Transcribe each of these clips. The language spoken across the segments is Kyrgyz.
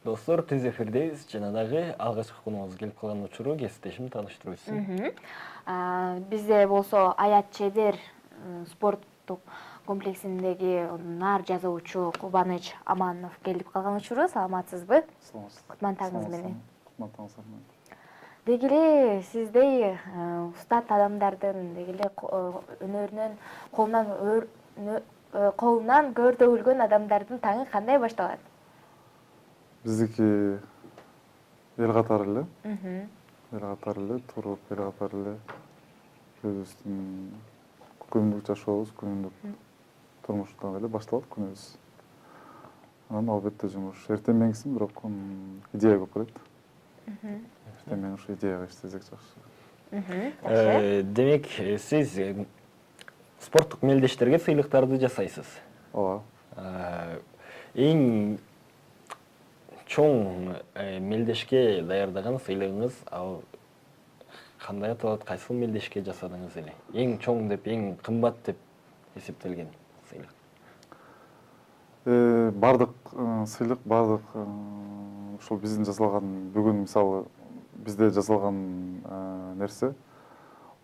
Достор, түз эфирдейбиз. Жана дагы алгачкы конугубуз келип калган учуру кесиптешим тааныштыруу. Бизде болсо Аят Чебер спорттук комплексиндеги нар жазуучу Кубаныч Аманов келип калган учуру. Саламатсызбы? Кутман таңыңыз менен. Кутман таңыңыз менен. Деги эле сиздей устат адамдардын деги эле өнөрүнөн колунан көр төгүлгөн адамдардын таңы кандай башталат? Биздики эл катары эле. Туруп эл катары эле өзүбүздүн күндүк жашообуз, күндүк турмуштан эле башталат күнүбүз. Анан албетте жумуш. Эртең мененкисин бирок идея көп келет. Эртең менен ушу идеяга иштесек жакшы. Демек, сиз спорттук мелдештерге сыйлыктарды жасайсыз. Ооба. Эң чоң мелдешке даярдаган сыйлыгыңыз ал кандай аталат, кайсыл мелдешке жасадыңыз эле? Эң чоң деп, эң кымбат деп эсептелген сыйлык. Бардык сыйлык, бардык ушул биздин жасалган бүгүн мисалы бизде жасалган нерсе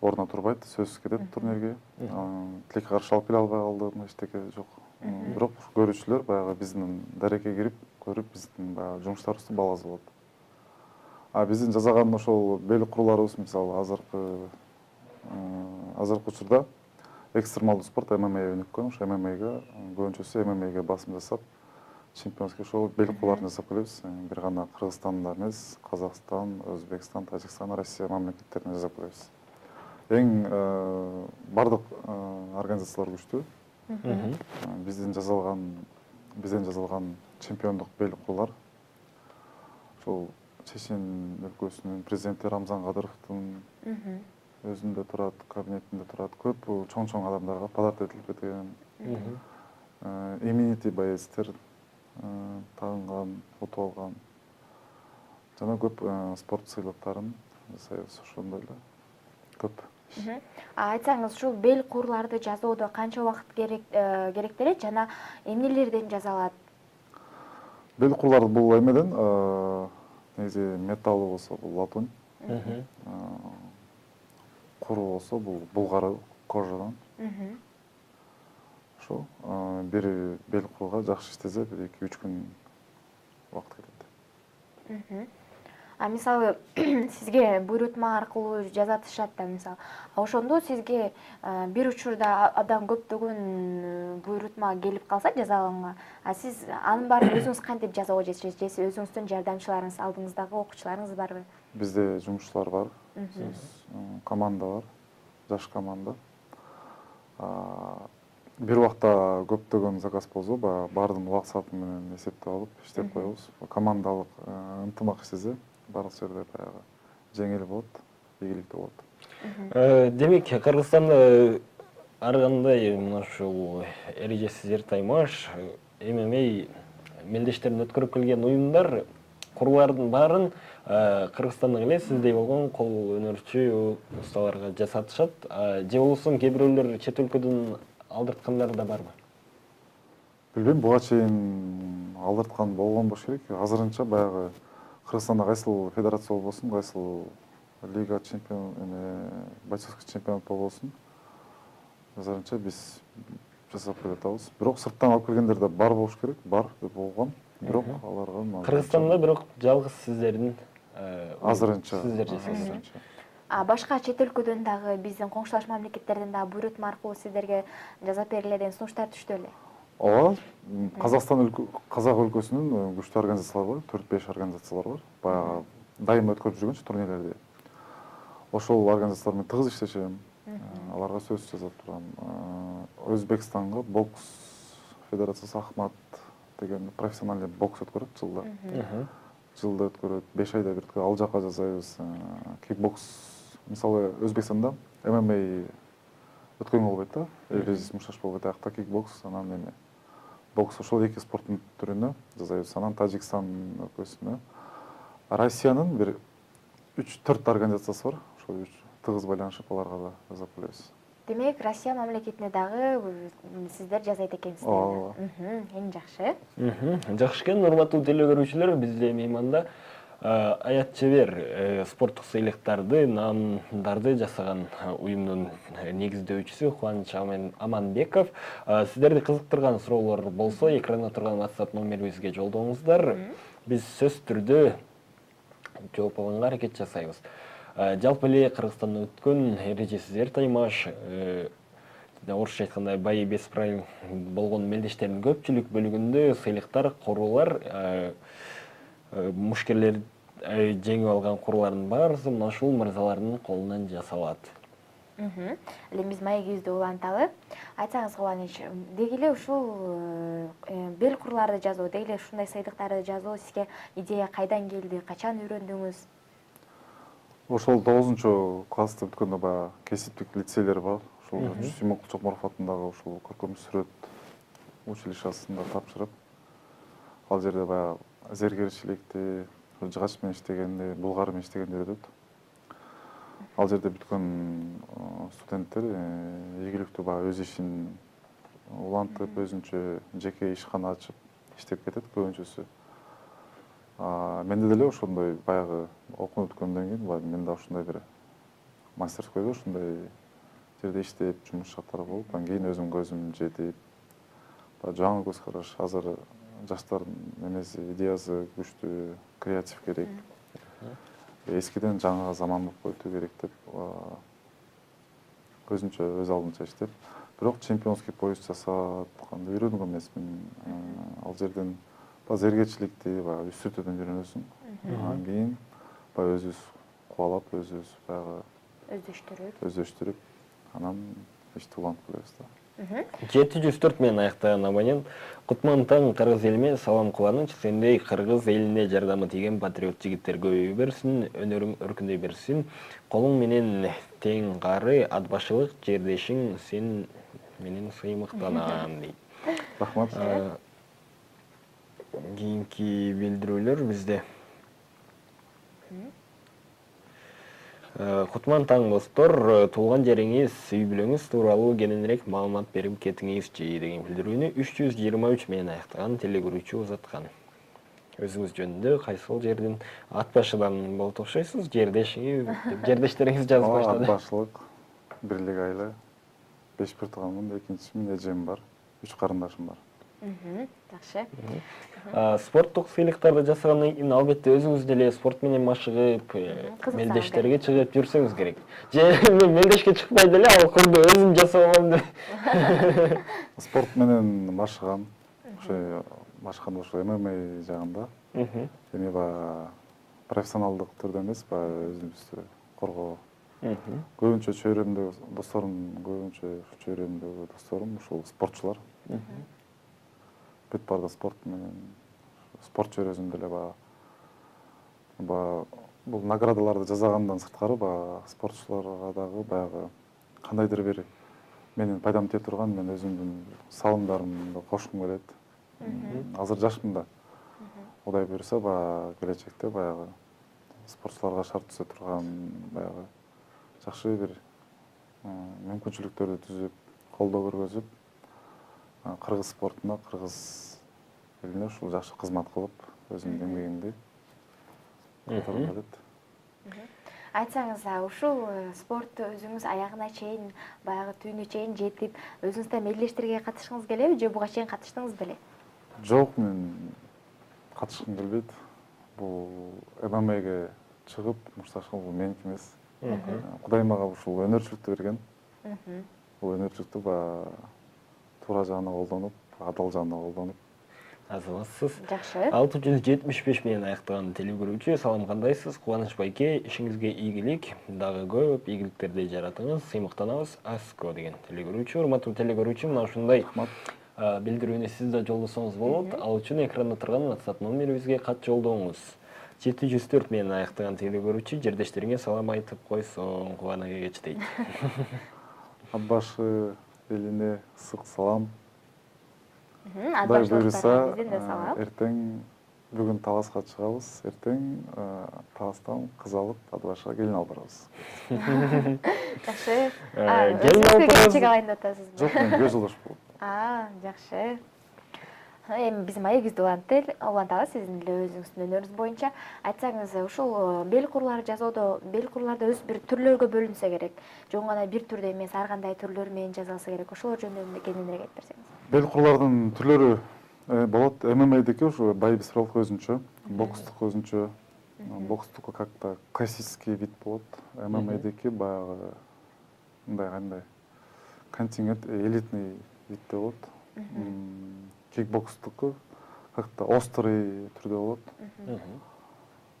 ордуна турбайт, сөзсүз кетет турнирге. Тилекке каршы алып келе албай калдым, эчтеке жок. Бирок көрүүчүлөр баягы биздин дарекке кирип, көрүп биздин баягы жумуштарыбызды бааласа болот. Биздин жасаган ошол бел курууларыбыз мисалы азыркы учурда экстремалдуу спорт ММА өнүккөн. Ошо ММАга көбүнчөсү ММАга басым жасап, чемпионский ошол бел кууларын жасап келебиз. Бир гана Кыргызстанда эмес, Казакстан, Өзбекстан, Тажикстан, Россия мамлекеттерине жасап келебиз. Эң бардык организациялар күчтүү. Бизден жазылган чемпиондук бел куулар ошол Чечен өлкөсүнүн президенти Рамзан Кадыровдун өзүндө турат, кабинетинде турат. Көп чоң адамдарга подарок этилип кеткен. Именитый боецтер тагынган, утуп алган. Жана көп спорт сыйлыктарын жасайбыз ошондой эле. Көп. Айтсаңыз, ушул бел куурларды жасоодо канча убакыт керектелет жана эмнелерден жасалат? Бел куулар бул эмеден негизи металлы болсо бул латунь. Куру болсо бул булгары кожадан. Ошо бир бел кууга жакшы иштесе 1-2-3 күн убакыт кетет. Мисалы сизге буйрутма аркылуу жасатышат да мисалы. Ошондо сизге бир учурда абдан көптөгөн буйрутма келип калса жазалганга, сиз анын баарын өзүңүз кантип жасоого жетишесиз? Же өзүңүздүн жардамчыларыңыз, алдыңыздагы окуучуларыңыз барбы? Бизде жумушчулар бар. Команда бар. Жаш команда. Бир убакта көптөгөн заказ болсо, бардын убак сааты менен эсептеп алып, иштеп коебуз. Командалык ынтымак иштесе, барлык жерде баягы жеңил болот, ийгиликтүү болот. Демек, Кыргызстанда ар кандай мына ушул эрежесиз таймаш ММА мелдештерин өткөрүп келген уюмдар куруулардын баарын Кыргызстандын эле сиздей болгон кол өнөрчү усталарга жасатышат. Же болбосо кээ бирөөлөр чет өлкөдөн алдырткандар да барбы? Билбейм, буга чейин алдырткан болгон болуш керек. Азырынча баягы Кыргызстанда кайсыл федерация болбосун, кайсыл лига чемпион, бойцовский чемпионат болбосун, азырынча биз жасап келе атабыз. Бирок сырттан алып келгендер да бар болуш керек, бар деп болгон. Бирок аларга Кыргызстанда бирок жалгыз сиздердин азырынча сиздер жасайсыздар. Башка чет өлкөдөн дагы биздин коңшулаш мамлекеттерден дагы буйрутма аркылуу сиздерге жасап бериле деген сунуштар түштү беле? Ооба, Казак өлкөсүнүн күчтүү организациялары бар, 4-5 организациялар бар. Баягы дайыма өткөрүп жүргөнчү турнирлерди. Ошол организациялар менен тыгыз иштешем. Аларга сөз жазап турам. Өзбекстанга бокс федерациясы Ахмат деген профессиональный бокс өткөрөт жылда. Жылда өткөрөт, 5 айда бир ал жака жасайбыз. Кикбокс, мисалы Өзбекстанда ММА өткөнгө болбойт да, эрежесиз мушташ болбойт. Акта кикбокс, анан эме бокс, ошол эки спорттун түрүнө жасайбыз. Анан Тажикстан өлкөсүнө, Россиянын бир 3-4 организациясы бар. Ошол тыгыз байланышып аларга да жасап келебиз. Демек, Россия мамлекетине дагы сиздер жасайт экенсиздер. Ооба. Эң жакшы. Жакшы экен, урматтуу теле көрүүчүлөр, бизде мейманда аят чебер спорттук сыйлыктарды, наамдарды жасаган уюмдун негиздөөчүсү Кубаныч Аманбеков. Сиздерди кызыктырган суроолор болсо, экранда турган WhatsApp номерибизге жолдоңуздар. Биз сөз түрдө жооп алганга аракет жасайбыз. Жалпы эле Кыргызстанда өткөн эрежесиз эр таймаш, орусча айтканда бай без правил болгон мелдештердин көпчүлүк бөлүгүндө сыйлыктар, курулар, мушкерлер жеңип алган курулардын баарысы мына ушул мырзалардын колунан жасалат. Эле биз маегибизди уланталы. Айтсаңыз, Кубаныч, деги эле ушул бел курларды жазуу, деги эле ушундай сыйлыктарды жазуу сизге идея кайдан келди, качан үйрөндүңүз? Ошол 9-класста өткөндө баягы кесиптик лицейлер бар. Ошол Сүймөн Чокморов атындагы ушул көркөм сүрөт училищесинде тапшырып, ал жерде баягы зергерчиликти, жыгач менен иштегенди, булгар менен иштегенди үйрөтөт. Ал жерде бүткөн студенттер ийгиликтүү баягы өз ишин улантып, өзүнчө жеке ишкана ачып иштеп кетет көбүнчөсү. Менде деле ошондой баягы окууну бүткөндөн кийин менде ушундай бир мастерскойдо ушундай жерде иштеп, жумуш шарттары болуп, анан кийин өзүм көзүм жетип, жаңы көз караш, азыр жаштардын эмеси, идеясы күчтүү, креатив керек. Эскиден жаңыга заманбап өтүү керек деп, өзүнчө өз алдынча иштеп, бирок чемпионский пояс жасап кандай үйрөнгөн эмесмин. Ал жерден зергерчиликти баягы үстүртөдөн үйрөнөсүң. Анан кийин баягы өзүбүз кубалап, өзүбүз баягы өздөштүрүп, анан ишти улантып келебиз да. 704 менен аяктаган абонент. Кутман таң кыргыз элиме салам Кубаныч, сендей кыргыз элине жардамы тийген патриот жигиттер көбөйө берсин, өнөрүң өркүндөй берсин. Колуң менен тең кары, атбашылык жердешиң сен менен сыймыктанам дейт. Рахмат. Кийинки билдирүүлөр бизде. Кутман таң достор, туулган жериңиз, үй бүлөңүз тууралуу кененирээк маалымат берип кетиңизчи деген билдирүүнү 323 менен аяктаган теле көрүүчү узаткан. Өзүңүз жөнүндө кайсыл жердин ат башыдан болот окшойсуз, жердештериңиз жазып баштады. Ат башылык, бирлик айла, 5 бир тууганмын, экинчисин эжем бар, 3 карындашым бар. Жакшы. Спорттук сыйлыктарды жасагандан кийин албетте өзүңүз деле спорт менен машыгып, мелдештерге чыгып жүрсөңүз керек. Же мелдешке чыкпай деле ал курду өзүм жасап алам деп. Спорт менен машыгам. Ошо машыганда ошо ММА жагында. Эми баягы профессионалдык түрдө эмес, баягы өзүбүздү коргоо. Көбүнчө чөйрөмдө досторум ушул спортчулар. Бүт барды спорт менен, спорт чөйрөсүндө эле баягы бул наградаларды жасагандан сырткары баягы спортчуларга дагы баягы кандайдыр бир менин пайдам тие турган, мен өзүмдүн салымдарымды кошкум келет. Азыр жашмын да. Кудай буйруса баягы келечекте баягы спортчуларга шарт түзө турган баягы жакшы бир мүмкүнчүлүктөрдү түзүп, колдоо көргөзүп, кыргыз спортуна, кыргыз элине ушул жакшы кызмат кылып, өзүмдүн эмгегимди кайтаргым келет. Айтсаңыз, ушул спортту өзүңүз аягына чейин, баягы түбүнө чейин жетип, өзүңүз да мелдештерге катышкыңыз келеби же буга чейин катыштыңыз беле? Жок, мен катышкым келбейт. Бул ММАге чыгып мушташкым бул меники эмес. Кудай мага ушул өнөрчүлүктү берген. Бул өнөрчүлүктү баягы туура жагына колдонуп, адал жагына колдонуп. Азаматсыз. Жакшы. 675 менен аяктаган теле көрүүчү, салам кандайсыз? Кубаныч байке, ишиңизге ийгилик, дагы көп ийгиликтерди жаратыңыз, сыймыктанабыз, Аско деген теле көрүүчү. Урматтуу теле көрүүчү, мына ушундай билдирүүнү сиз да жолдосоңуз болот. Ал үчүн экранда турган WhatsApp номерибизге кат жолдоңуз. 704 менен аяктаган теле көрүүчү, жердештериңе салам айтып койсоң, кубанага кеч дейт. Атбашы элине ысык салам. Атбаштылыктарга бизден да салам. Эртең бүгүн таласка чыгабыз, эртең таластан кыз алып аты башка келин алып барабыз. Жакшы. Келин Өзүңүзгө алып келинчек барабыз. алайын деп атасызбы? Жок, мен көз жолдош болуп. Жакшы. Эми биз маегибизди улантабыз сиздин деле өзүңүздүн өнөрүңүз боюнча. Айтсаңыз, ушул бел курлары жасоодо, бел курларды өз бир түрлөргө бөлүнсө керек. Жөн гана бир түрдө эмес, ар кандай түрлөр менен жасалса керек. Ошол жөнүндө кененирээк айтып берсеңиз. Бел курлардын түрлөрү болот. ММАдеки ушу бодибилдинг өзүнчө, бокстук өзүнчө. Бокстук как-то классический вид болот. ММАдеки баягы мындай кандай контингент, элитный видде болот. Кикбокстуку как-то острый түрдө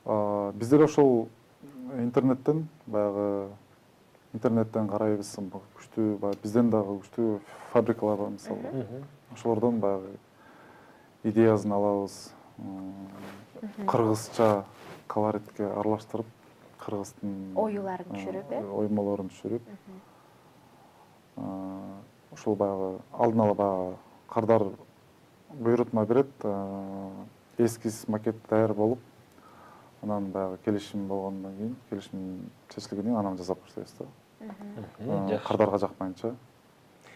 болот. Биздер ошол интернеттен карайбыз, күчтүү бизден дагы күчтүү фабрикалар бар мисалы. Ошолордон баягы идеясын алабыз. Кыргызча колоритке аралаштырып, кыргыздын Оюларын түшүрүп, оймолорун түшүрүп. Ошол баягы алдын ала баягы кардар буйрутма берет, эскиз макет даяр болуп, анан баягы келишим болгондон кийин, келишим чечилгенден кийин анан жасап баштайбыз да. Кардарга жакпайынча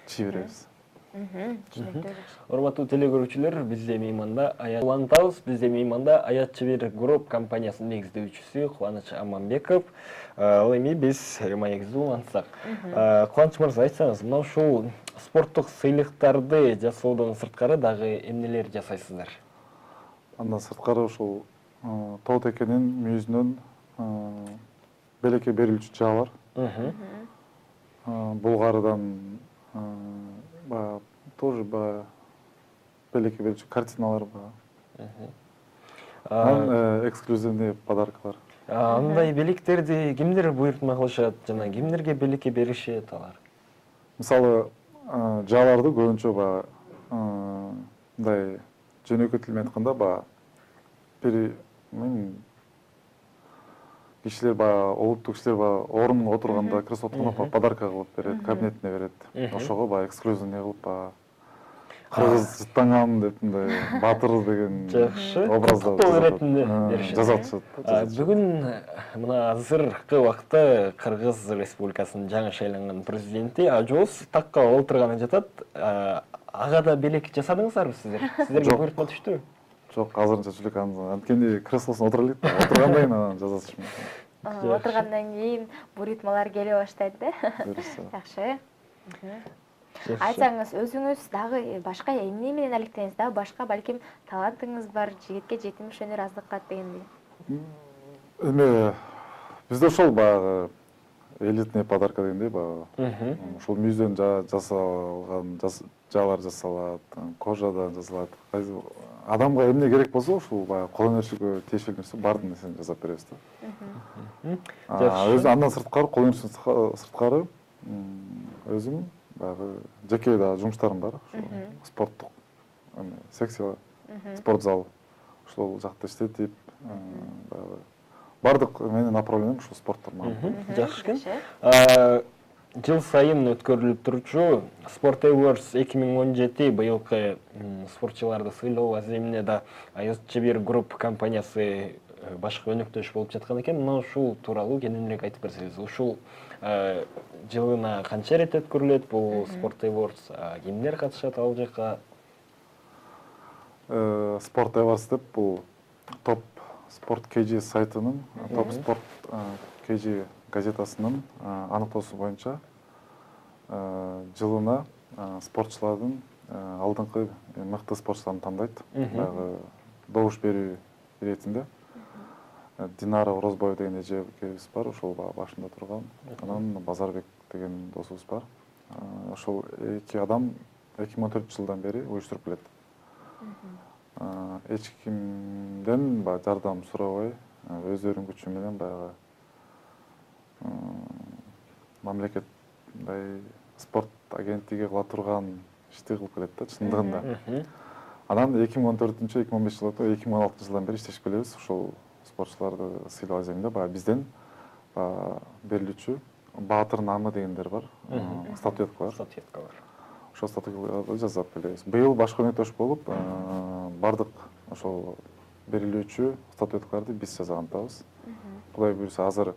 чий беребиз. Түшүнүктүү. Урматтуу телекөрүүчүлөр, бизде мейманда улантабыз. Бизде мейманда Аят Чебер Group компаниясынын негиздөөчүсү Кубаныч Аманбеков. Ал эми биз маегибизди улантсак. Кубаныч мырза, айтсаңыз, мына ушул спорттук сыйлыктарды жасоодон сырткары дагы эмнелер жасайсыздар? Андан сырткары ушул тоот экенин мүйүзүнөн белекке берилүүчү жаалар. Булгарыдан тоже белекке берүүчү картиналар бар. Эксклюзивный подаркалар. Андай белектерди кимдер буйртма кылышат жана кимдерге белекке беришет алар? Мисалы, жааларды көбүнчө мындай жөнөкөй тил менен айтканда кишилер олуттуу кишилер орунга отурганда, кресло отурганда подарка кылып берет, кабинетине берет. Ошого эксклюзивный кылып кыргыз жыттанган деп мындай баатыр деген образда куттуктоо иретинде беришет. Жасатышат. Бүгүн мына азыркы убакта Кыргыз Республикасынын жаңы шайланган президенти Ажоос такка олтурганы жатат. Ага да белек жасадыңыздарбы сиздер? Сиздерге буйрутма түштүбү? Жок, азырынча жүлөк анткени креслосуна отура элек да, отургандан кийин анан жасатыш мүмкүн. Отургандан кийин буйрутмалар келе баштайт да. Жакшы. Айтсаңыз, өзүңүз дагы башка эмне менен алектенесиз? Дагы башка балким талантыңыз бар, жигитке жетимиш өнөр аздыкка дегендей. Эме бизде ошол баягы элитный подарка дегендей ошол мүйүздөн жасалган жаалар жасалат, кожадан жасалат. Адамга эмне керек болсо ушул баягы кол өнөрчүлүккө тиешелүү нерсе баардык нерсени жасап беребиз да. Өзү андан сырткары, кол өнөрчүлүктөн сырткары өзүм баягы жеке да жумуштарым бар. Спорттук секция, спорт зал. Ошол жакта иштетип, баягы бардык менин направлением ушул спорттор. Жакшы экен. Жыл сайын өткөрүлүп турчу Sport Awards 2017 быйылкы спортчуларды сыйлоо аземине да Аят Чебер Group компаниясы башкы өнөктөш болуп жаткан экен. Мына ушул тууралуу кененирээк айтып берсеңиз. Ушул жылына канча ирет өткөрүлөт бул Sport Awards? Кимдер катышат ал жака? Sport Awards деп бул топ спорт KG сайтынын, топ спорт KG газетасынын аныктоосу боюнча жылына спортчулардын алдыңкы мыкты спортчуларын тандайт. Баягы добуш берүү иретинде. Динара Орозбаева деген эжебиз бар, ошол башында турган. Анан Базарбек деген досубуз бар. Ошол эки адам 2014-жылдан бери уюштуруп келет. Эч кимден жардам сурабай, өздөрүнүн күчү менен баягы мамлекет спорт агенттиги кыла турган ишти кылып келет да, чындыгында. Анан 2014-2015 жылы, 2016-жылдан бери иштешип келебиз. Ошол спортчуларды сыйлоо аземинде баягы бизден берилүүчү баатыр наамы дегендер бар, статуэткалар. Ошол статуэткаларды жасап келебиз. Быйыл башкы өнөктөш болуп, бардык ошол берилүүчү статуэткаларды биз жасагантабыз. Кудай буюрса азыр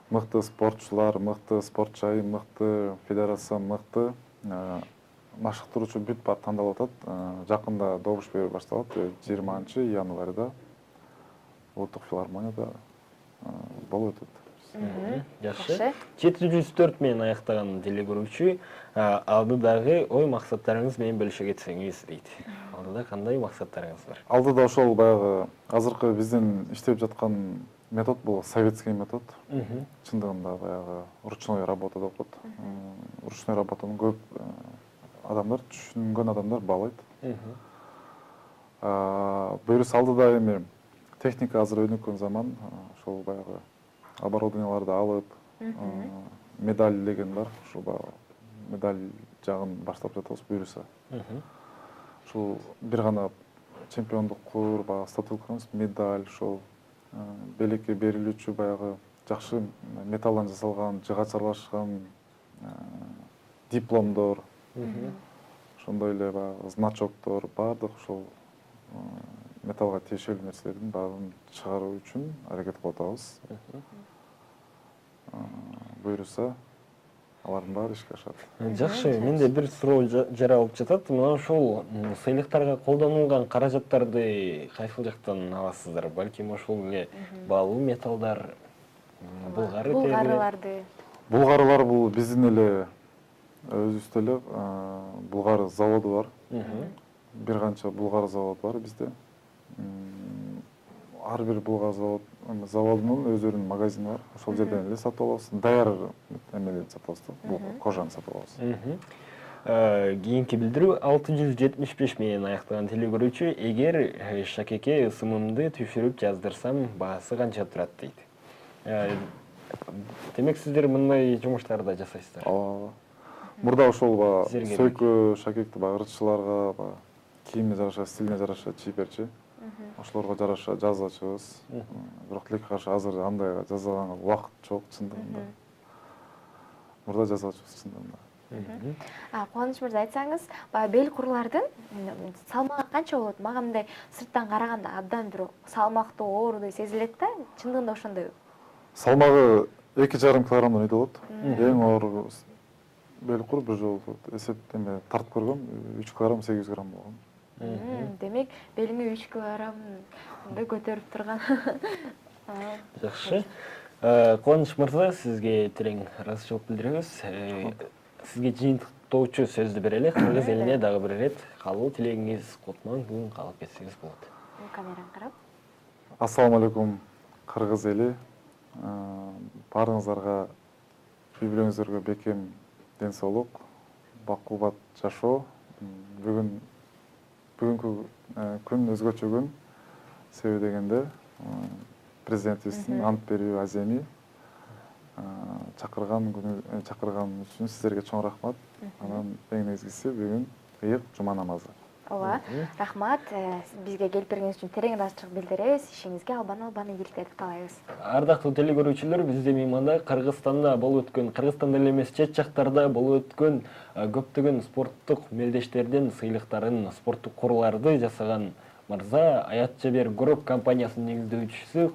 мыкты спортчулар, мыкты спорт жайы, мыкты федерация, мыкты машыктыруучу бүт бар тандалып атат. Жакында добуш берүү башталат. 20 январда улуттук филармонияда болуп өтөт. Жакшы. 704 менен аяктаган телекөрүүчү алдыдагы ой максаттарыңыз менен бөлүшө кетсеңиз дейт. Алдыда кандай максаттарыңыз бар? Алдыда ошол баягы азыркы биздин иштеп жаткан метод бул советский метод. Чындыгында баягы ручной работа деп коет. Ручной работаны көп адамдар, түшүнгөн адамдар баалайт. Буюрса алдыда эми техника азыр өнүккөн заман, ошол баягы оборудованияларды алып, медаль деген бар, ошол баягы медаль жагын баштап жатабыз буюрса. Ушул бир гана чемпиондук кур, баягы статуэткамыз, медаль, ошол белекке берилүүчү баягы жакшы металлдан жасалган, жыгач аралашкан дипломдор, ошондой эле баягы значоктор, баардык ушул металлга тиешелүү нерселердин баарын чыгаруу үчүн аракет кылып атабыз. Буюрса, алардын баары ишке ашат. Жакшы, менде бир суроо жаралып жатат. Мына ушул сыйлыктарга колдонулган каражаттарды кайсыл жактан аласыздар? Балким ошол эле баалуу металлдар, булгарыларды. Булгарылар бул биздин эле өзүбүздө эле булгар заводу бар. Бир канча булгар заводу бар бизде. Ар бир булгар заводунун өздөрүнүн магазини бар. Ошол жерден эле сатып алабыз. Даяр эмелерди сатып алабыз да, кожаны сатып алабыз. Кийинки билдирүү 675 менен аяктаган телекөрүүчү, эгер Шакеке ысымымды түшүрүп жаздырсам, баасы канча турат дейт. Демек сиздер мындай жумуштарды жасайсыздар. Мурда ошол Сизерге сөйкө шакекти ырчыларга кийимине жараша, стилине жараша чийип берчи. Ошолорго жараша жазачыбыз. Бирок тилекке каршы азыр андай жазаганга убакыт жок чындыгында. Мурда жазачыбыз чындыгында. Кубаныч мырза, айтсаңыз, баягы бел курлардын салмагы канча болот? Мага мындай сырттан караганда абдан бир салмактуу, оорудай сезилет да, чындыгында ошондойбу? Салмагы 2,5 килограммдан өтө болот. Эң оор бел кур бир жолу эсептеме тартып көргөм, 3 килограмм 800 грамм болгон. Демек, белиңи 3 килограммды көтөрүп турган. Жакшы. Кубаныч мырза, сизге терең ыраазычылык билдиребиз. Сизге жыйынтыктоочу сөздү берели. Кыргыз элине дагы бир ирет калуу тилегиңиз, кутман күн калып кетсеңиз болот. Камераны карап. Ассаламу алейкум, кыргыз эли. Баарыңыздарга үй-бүлөңүздөргө бекем ден соолук, бакубат жашоо. Бүгүнкү күн өзгөчө күн. Себеби дегенде президентибиздин ант берүү аземи чакырган үчүн сиздерге чоң рахмат. Анан эң негизгиси бүгүн ыйык жума намазы. Ооба, рахмат. Бизге келип бергениңиз үчүн терең ыраазычылык билдиребиз. Ишиңизге албан ийгиликтерди каалайбыз. Ардактуу телекөрүүчүлөр, бизде мейманда Кыргызстанда болуп өткөн, Кыргызстанда эле эмес, чет жактарда болуп өткөн көптөгөн спорттук мелдештердин сыйлыктарын, спорттук курларды жасаган мырза Аят Жабер Group компаниясынын негиздөөчүсү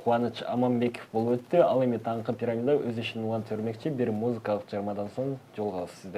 Кубаныч Аманбеков болуп өттү. Ал эми таңкы пирамида өз ишин уланта бермекчи. Бир музыкалык чыгармадан соң жолугабыз.